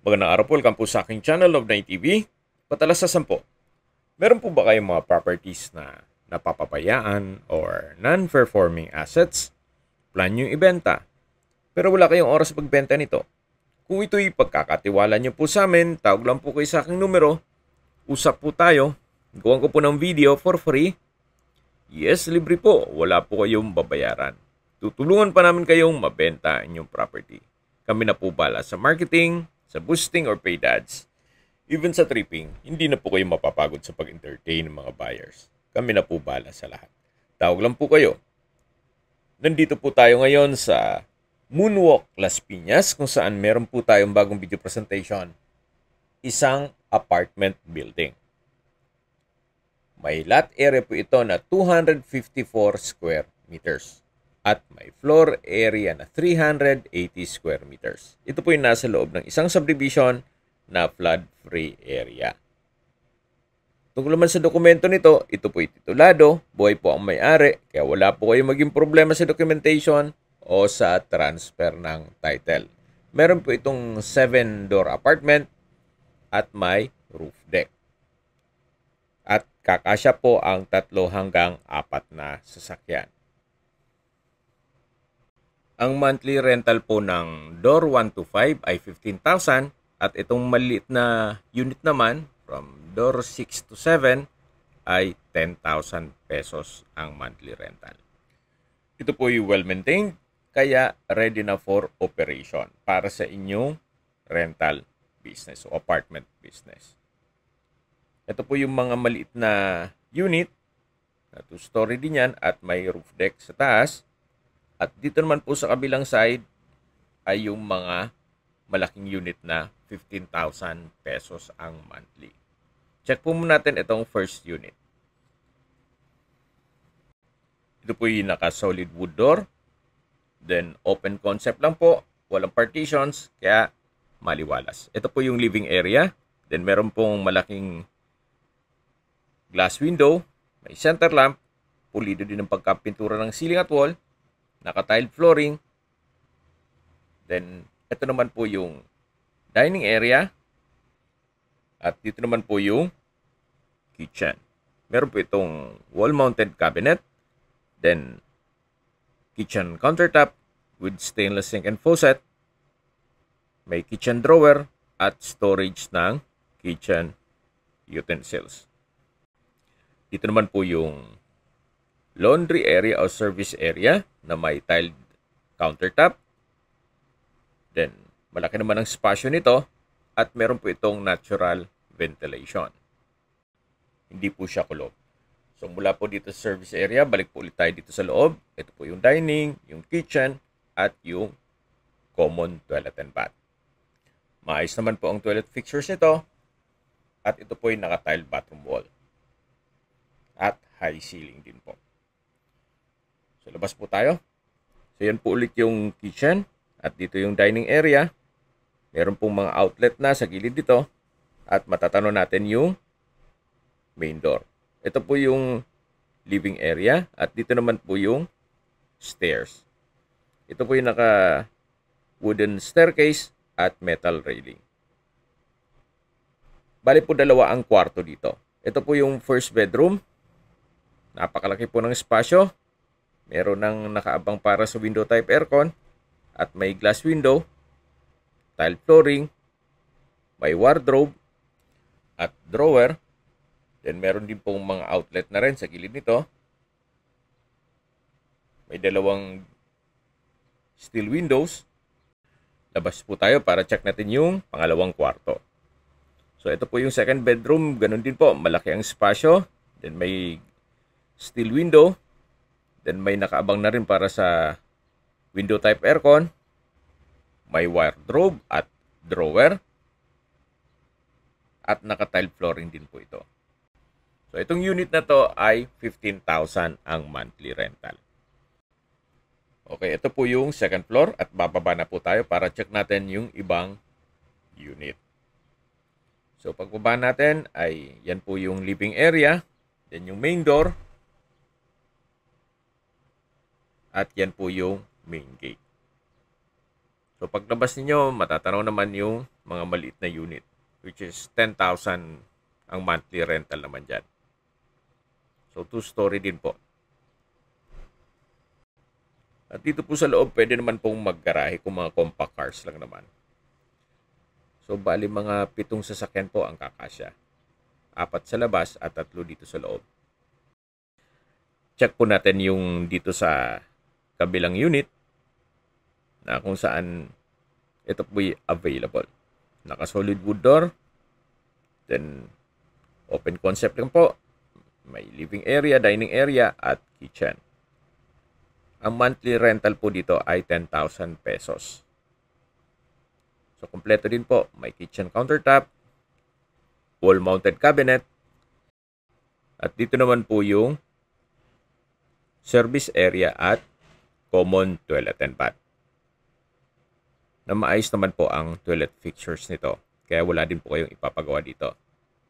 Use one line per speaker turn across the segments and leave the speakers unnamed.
Magandang araw po, welcome po sa aking channel of Night TV. Patalasasan po, meron po ba kayong mga properties na napapabayaan or non-performing assets? Plan nyo ibenta, pero wala kayong oras magbenta nito. Kung ito'y pagkakatiwala nyo po sa amin, tawag lang po kayo sa aking numero. Usap po tayo. Gawan ko po ng video for free. Yes, libre po. Wala po kayong babayaran. Tutulungan pa namin kayong mabenta inyong property. Kami na po bala sa marketing, sa boosting or paid ads. Even sa tripping, hindi na po kayo mapapagod sa pag-entertain ng mga buyers. Kami na po bala sa lahat. Tawag lang po kayo. Nandito po tayo ngayon sa Moonwalk, Las Piñas, kung saan meron po tayong bagong video presentation. Isang apartment building. May lot area po ito na 254 square meters. At may floor area na 380 square meters. Ito po yung nasa loob ng isang subdivision na flood-free area. Tungkol naman sa dokumento nito, ito po yung titulado, buhay po ang may-ari, kaya wala po kayong maging problema sa documentation o sa transfer ng title. Meron po itong 7-door apartment at may roof deck. At kakasya po ang 3 hanggang 4 na sasakyan. Ang monthly rental po ng door 1 to 5 ay 15,000 at itong maliit na unit naman from door 6 to 7 ay 10,000 pesos ang monthly rental. Ito po yung well-maintained kaya ready na for operation para sa inyong rental business o apartment business. Ito po yung mga maliit na unit na 2-story din yan at may roof deck sa taas. At dito naman po sa kabilang side ay yung mga malaking unit na 15,000 pesos ang monthly. Check po muna natin itong first unit. Ito po yung naka-solid wood door. Then open concept lang po. Walang partitions kaya maliwalas. Ito po yung living area. Then meron pong malaking glass window. May center lamp. Pulido din ang pagkapintura ng ceiling at wall. Naka-tiled flooring. Then, ito naman po yung dining area. At dito naman po yung kitchen. Meron po itong wall-mounted cabinet. Then, kitchen countertop with stainless sink and faucet. May kitchen drawer at storage ng kitchen utensils. Dito naman po yung laundry area o service area na may tiled countertop. Then, malaki naman ang spasyo nito at meron po itong natural ventilation. Hindi po siya kulob. So, mula po dito sa service area, balik po ulit tayo dito sa loob. Ito po yung dining, yung kitchen, at yung common toilet and bath. Maayos naman po ang toilet fixtures nito. At ito po yung naka-tiled bathroom wall. At high ceiling din po. So, labas po tayo. So, yan po ulit yung kitchen. At dito yung dining area. Meron pong mga outlet na sa gilid dito. At matatano natin yung main door. Ito po yung living area. At dito naman po yung stairs. Ito po yung naka wooden staircase at metal railing. Bali po 2 ang kwarto dito. Ito po yung first bedroom. Napakalaki po ng espasyo. Meron ng nakaabang para sa window type aircon at may glass window, tile flooring, may wardrobe at drawer. Then meron din pong mga outlet na rin sa gilid nito. May 2 steel windows. Labas po tayo para check natin yung pangalawang kwarto. So ito po yung second bedroom, ganun din po, malaki ang espasyo. Then may steel window. Then may nakaabang na rin para sa window type aircon. May wardrobe at drawer. At naka-tile flooring din po ito. So itong unit na to ay 15,000 ang monthly rental. Okay, ito po yung second floor at bababa na po tayo para check natin yung ibang unit. So pagbaba natin ay yan po yung living area. Then yung main door. At yan po yung main gate. So paglabas ninyo, matatanaw naman yung mga maliit na unit, which is 10,000 ang monthly rental naman dyan. So 2-story din po. At dito po sa loob, pwede naman pong maggarahe kung mga compact cars lang naman. So bali mga 7 sasakyan po ang kakasya. 4 sa labas at 3 dito sa loob. Check po natin yung dito sa kabilang unit na kung saan ito po available. Naka-solid wood door. Then open concept lang po. May living area, dining area at kitchen. Ang monthly rental po dito ay 10,000 pesos. So, kompleto din po. May kitchen countertop, wall-mounted cabinet, at dito naman po yung service area at common toilet and bath. Na maayos naman po ang toilet fixtures nito. Kaya wala din po kayong ipapagawa dito.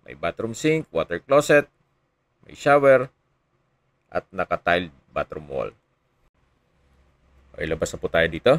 May bathroom sink, water closet, may shower, at naka-tiled bathroom wall. Okay, labas na po tayo dito.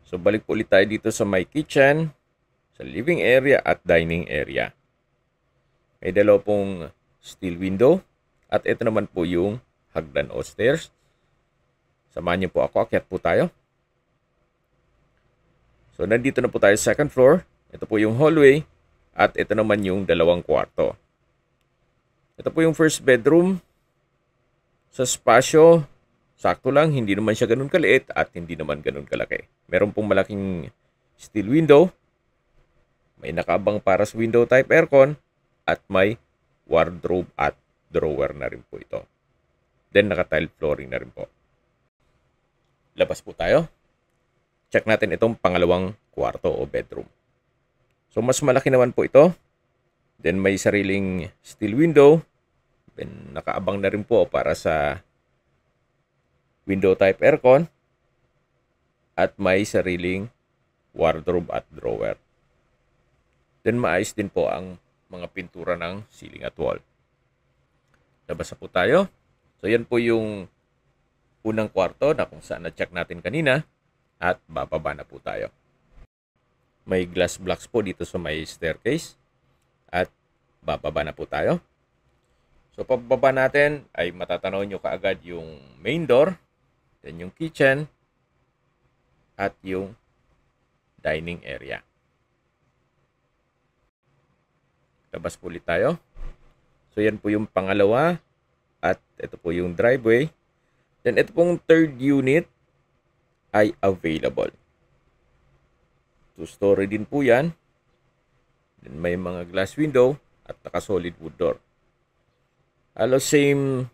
So, balik po ulit tayo dito sa my kitchen, sa living area at dining area. May dalawa pong steel window. At ito naman po yung hagdan o stairs. Samahan niyo po ako. Akyat po tayo. So, nandito na po tayo sa second floor. Ito po yung hallway. At ito naman yung dalawang kwarto. Ito po yung first bedroom. Sa spasyo, sakto lang, hindi naman siya ganun kaliit at hindi naman ganun kalaki. Meron pong malaking steel window. May nakaabang para sa window type aircon. At may wardrobe at drawer na rin po ito. Then naka-tile flooring na rin po. Labas po tayo. Check natin itong pangalawang kwarto o bedroom. So mas malaki naman po ito. Then may sariling steel window. Then nakaabang na rin po para sa window type aircon at may sariling wardrobe at drawer. Then maayos din po ang mga pintura ng ceiling at wall. Labas na po tayo. So yan po yung unang kwarto na kung saan na-check natin kanina at bababa na po tayo. May glass blocks po dito sa may staircase at bababa na po tayo. So pababa natin ay matatanaw nyo kaagad yung main door, then yung kitchen, at yung dining area. Labas po ulit tayo. So yan po yung pangalawa at ito po yung driveway. Then ito pong third unit ay available. 2-story din po yan. Then may mga glass window at naka-solid wood door. Halos same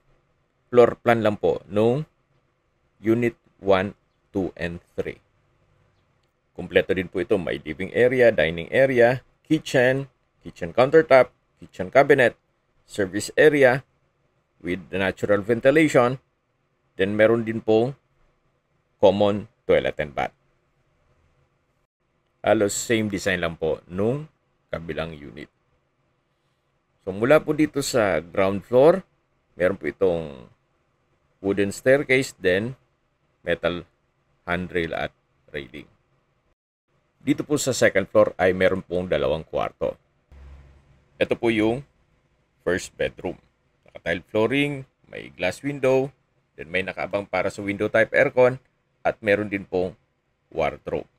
floor plan lang po nung unit 1, 2, and 3. Kompleto din po ito. May living area, dining area, kitchen, kitchen countertop, kitchen cabinet, service area with natural ventilation. Then meron din po common toilet and bath. Halos same design lang po nung kabilang unit. So mula po dito sa ground floor, meron po itong wooden staircase, then metal handrail at railing. Dito po sa second floor ay meron pong dalawang kwarto. Ito po yung first bedroom. Naka-tile flooring, may glass window, then may nakaabang para sa window type aircon, at meron din pong wardrobe.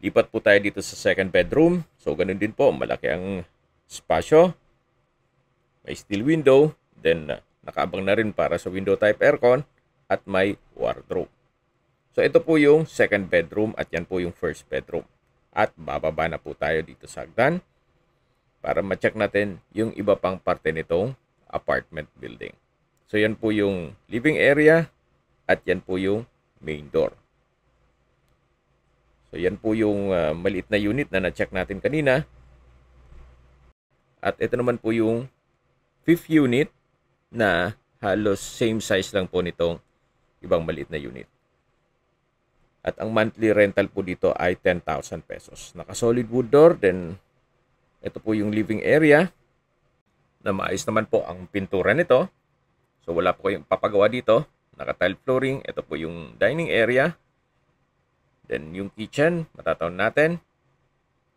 Lipat po tayo dito sa second bedroom. So ganun din po, malaki ang spasyo. May steel window, then nakaabang na rin para sa window type aircon, at may wardrobe. So ito po yung second bedroom at yan po yung first bedroom. At bababa na po tayo dito sa hagdan para ma-check natin yung iba pang parte nitong apartment building. So yan po yung living area at yan po yung main door. So yan po yung maliit na unit na na-check natin kanina. At ito naman po yung fifth unit na halos same size lang po nitong ibang maliit na unit. At ang monthly rental po dito ay 10,000 pesos. Naka-solid wood door, then ito po yung living area na maayos naman po ang pintura nito. So wala po kayong papagawa dito. Naka-tile flooring. Ito po yung dining area. Then yung kitchen, matataon natin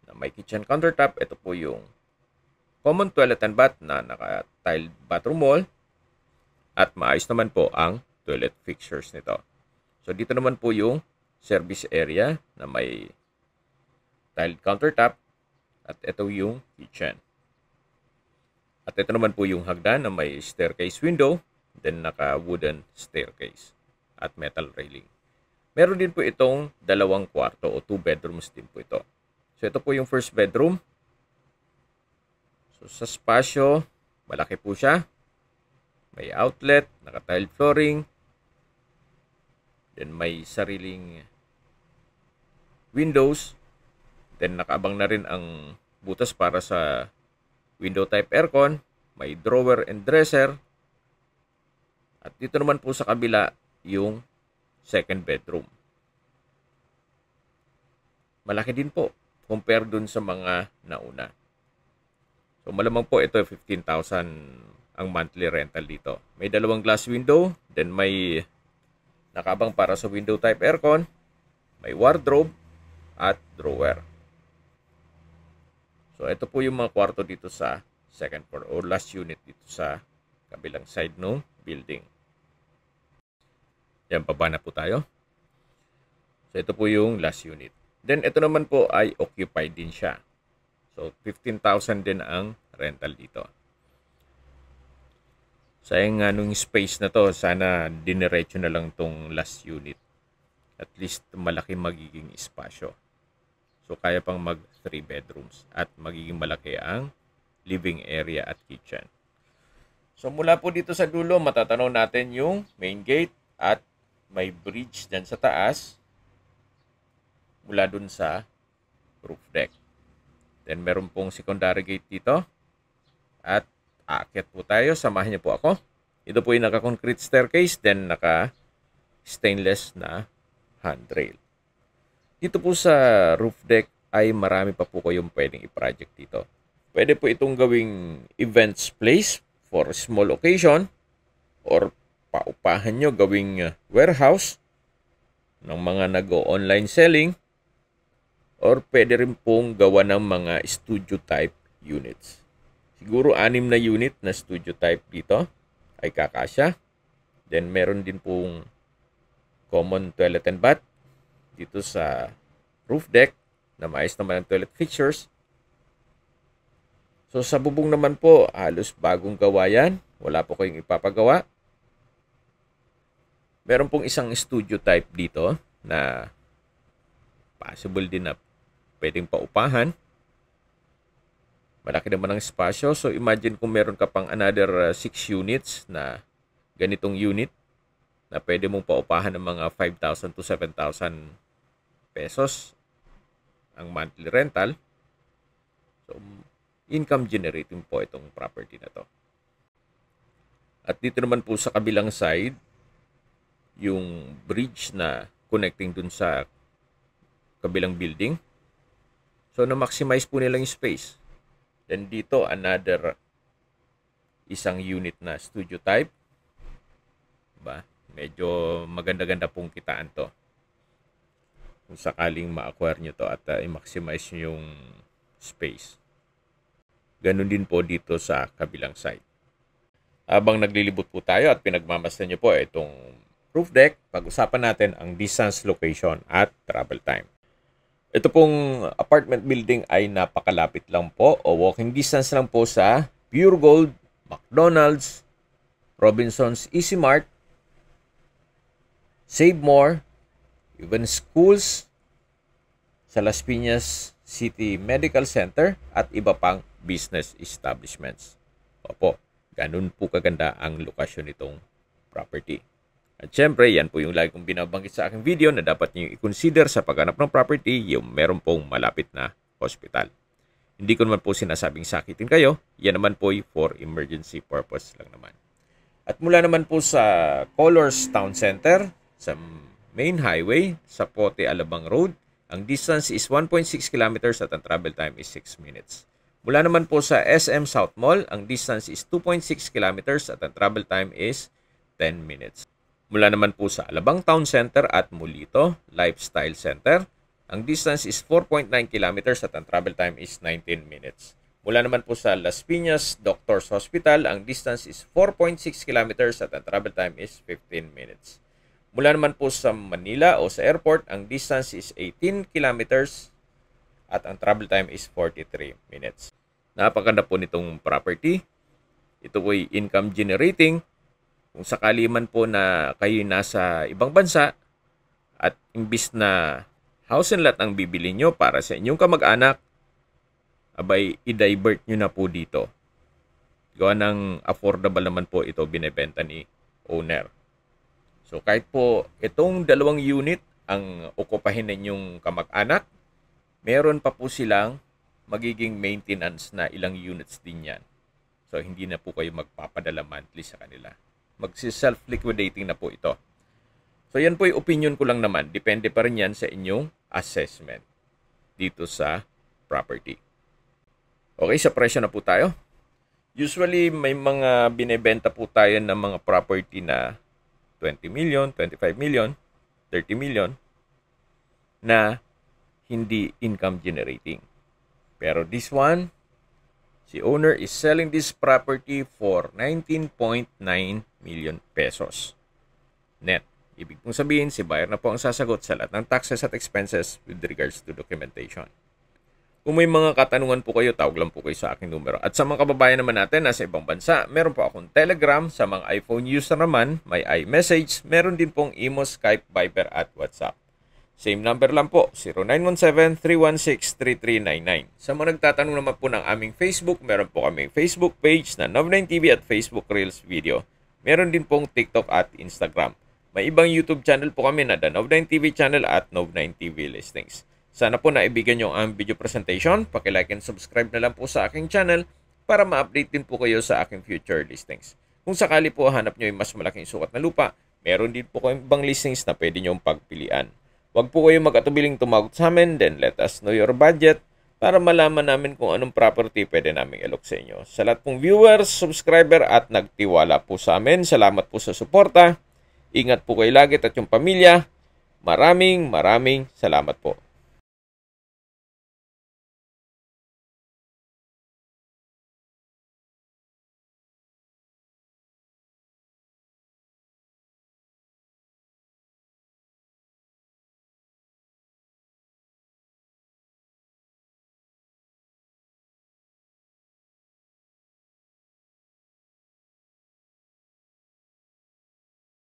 na may kitchen countertop. Ito po yung common toilet and bath na naka-tiled bathroom wall. At maayos naman po ang toilet fixtures nito. So dito naman po yung service area na may tiled countertop. At ito yung kitchen. At ito naman po yung hagdan na may staircase window. Then naka-wooden staircase at metal railing. Meron din po itong 2 kwarto o 2 bedrooms din po ito. So ito po yung first bedroom. So sa spasyo, malaki po siya. May outlet, naka-tiled flooring. Then may sariling windows. Then nakaabang na rin ang butas para sa window type aircon. May drawer and dresser. At dito naman po sa kabila yung second bedroom. Malaki din po compare dun sa mga nauna. So malamang po ito 15,000 ang monthly rental dito. May 2 glass window, then may nakabang para sa window type aircon, may wardrobe at drawer. So ito po yung mga kwarto dito sa second floor or last unit dito sa kabilang side ng building. Yan, baba na po tayo. So ito po yung last unit. Then ito naman po ay occupied din siya. So 15,000 din ang rental dito. Sayang nga nung space na to, sana diniretso na lang tong last unit. At least malaki magiging espasyo. So kaya pang mag 3 bedrooms at magiging malaki ang living area at kitchen. So mula po dito sa dulo, matatanaw natin yung main gate at may bridge dyan sa taas mula dun sa roof deck. Then meron pong secondary gate dito at aakyat po tayo. Samahan niyo po ako. Ito po yung naka-concrete staircase, then naka-stainless na handrail. Dito po sa roof deck ay marami pa po kayong pwedeng i-project dito. Pwede po itong gawing events place for small occasion or paupahan nyo gawing warehouse ng mga nag-online selling or pwede rin pong gawa ng mga studio type units. Siguro 6 na unit na studio type dito ay kakasya. Then meron din pong common toilet and bath dito sa roof deck na maayos naman ang toilet fixtures. So sa bubong naman po, halos bagong gawa yan. Wala po kayong ipapagawa. Meron pong isang studio type dito na possible din na pwedeng paupahan. Malaki naman ang espasyo. So imagine kung meron ka pang another 6 units na ganitong unit na pwede mong paupahan ng mga 5,000 to 7,000 pesos ang monthly rental. So income generating po itong property na to. At dito naman po sa kabilang side, yung bridge na connecting dun sa kabilang building. So, na-maximize po nilang space. Then dito, another isang unit na studio type. Diba? Medyo maganda-ganda pong kitaan to. Kung sakaling ma-acquire nyo to at i-maximize nyo yung space. Ganun din po dito sa kabilang side. Habang naglilibot po tayo at pinagmamasdan nyo po itong roof deck, pag-usapan natin ang distance, location at travel time. Ito pong apartment building ay napakalapit lang po o walking distance lang po sa Pure Gold, McDonald's, Robinsons Easy Mart, Save More, even schools, sa Las Piñas City Medical Center at iba pang business establishments. Opo, ganun po kaganda ang lokasyon nitong property. At syempre, yan po yung lagi kong binabanggit sa aking video na dapat niyo i-consider sa paghanap ng property, yung meron pong malapit na hospital. Hindi ko naman po sinasabing sakitin kayo, yan naman po for emergency purpose lang naman. At mula naman po sa Colors Town Center, sa main highway, sa Pote Alabang Road, ang distance is 1.6 kilometers at ang travel time is 6 minutes. Mula naman po sa SM South Mall, ang distance is 2.6 kilometers at ang travel time is 10 minutes. Mula naman po sa Alabang Town Center at Mulito Lifestyle Center, ang distance is 4.9 kilometers at ang travel time is 19 minutes. Mula naman po sa Las Piñas Doctors Hospital, ang distance is 4.6 kilometers at ang travel time is 15 minutes. Mula naman po sa Manila o sa airport, ang distance is 18 kilometers at ang travel time is 43 minutes. Napakaganda po nitong property. Ito po ay income generating. Kung sakali man po na kayo nasa ibang bansa at imbis na house and lot ang bibili nyo para sa inyong kamag-anak, abay, i-divert nyo na po dito. Gawa ng affordable naman po ito binebenta ni owner. So kahit po itong 2 unit ang okupahin ninyong kamag-anak, meron pa po silang magiging maintenance na ilang units din yan. So hindi na po kayo magpapadala monthly sa kanila. Magsi-self-liquidating na po ito. So yan po yung opinion ko lang naman. Depende pa rin yan sa inyong assessment dito sa property. Okay, sa presyo na po tayo. Usually may mga binebenta po tayo ng mga property na 20 million, 25 million, 30 million na hindi income generating. Pero this one, si owner is selling this property for 19.9 million pesos net. Ibig pong sabihin, si buyer na po ang sasagot sa lahat ng taxes at expenses with regards to documentation. Kung may mga katanungan po kayo, tawag lang po kayo sa aking numero. At sa mga kababayan naman natin nasa ibang bansa, meron po akong Telegram. Sa mga iPhone user naman, may iMessage. Meron din pong Imo, Skype, Viber at WhatsApp. Same number lang po, 0917-316-3399. Sa mga nagtatanong naman po ng aming Facebook, meron po kaming Facebook page na Nov9TV at Facebook Reels Video. Meron din pong TikTok at Instagram. May ibang YouTube channel po kami na The Nov9TV channel at Nov9TV Listings. Sana po naibigan nyo ang video presentation. Paki-like and subscribe na lang po sa aking channel para ma-update din po kayo sa aking future listings. Kung sakali po hanap nyo yung mas malaking sukat na lupa, meron din po kayong ibang listings na pwede nyo pagpilian. Huwag po kayo mag-atubiling tumawag sa amin, then let us know your budget para malaman namin kung anong property pwede naming ilok sa inyo. Sa lahat pong viewers, subscriber at nagtiwala po sa amin, salamat po sa suporta. Ingat po kayo lagi at yung pamilya. Maraming salamat po.